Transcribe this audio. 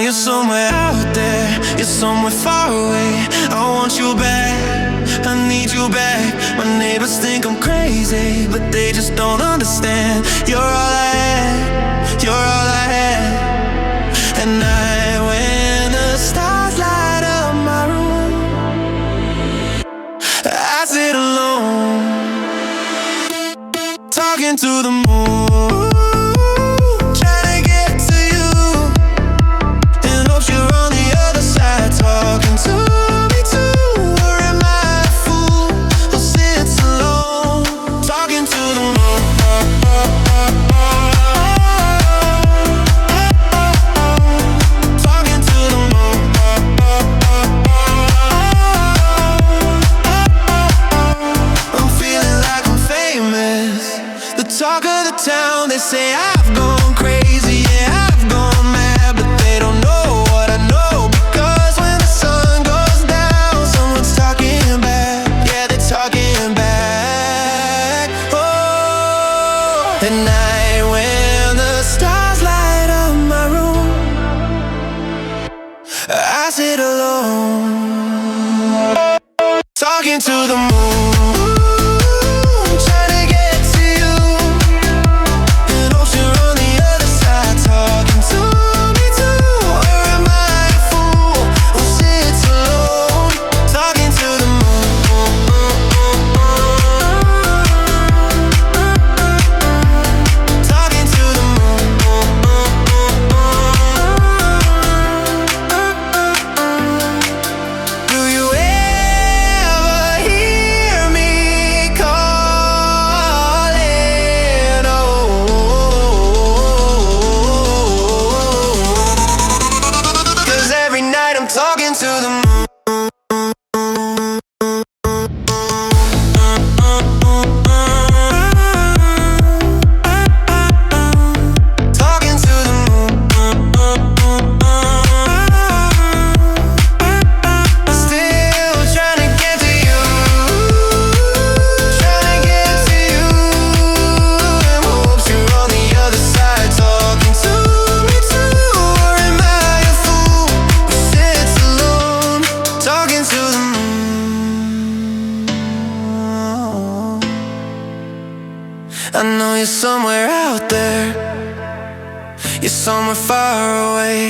you're somewhere out there, you're somewhere far away. I want you back, I need you back. My neighbors think I'm crazy, but they just don't understand. You're all I had, you're all I had. At night when the stars light up my room, I sit alone, talking to the moon, trying to get to you, in hopes you're on the other side, talking to me too. Or am I a fool who sits alone, talking to the moon, talking to the moon. I'm feeling like I'm famous, the talk of the town. They say I've gone crazy, yeah, I've gone mad, but they don't know what I know. Because when the sun goes down, someone's talking back, yeah, they're talking back. Oh, at night when the stars light up my room, I sit alone, talking to the moon, trying to get to you, in hopes you're on the other side, talking to me too. Or am I a fool who sits alone, talking to the moon, talking to the moon. Do you ever hear me calling? Oh, 'cause every night I'm talking to the moon, talking to the moon. Still trying to get to you, trying to get to you, in hopes you're on the other side, talking to me too. Or am I a fool who sits alone, talking to the moon? I know you're somewhere out there, you're somewhere far away.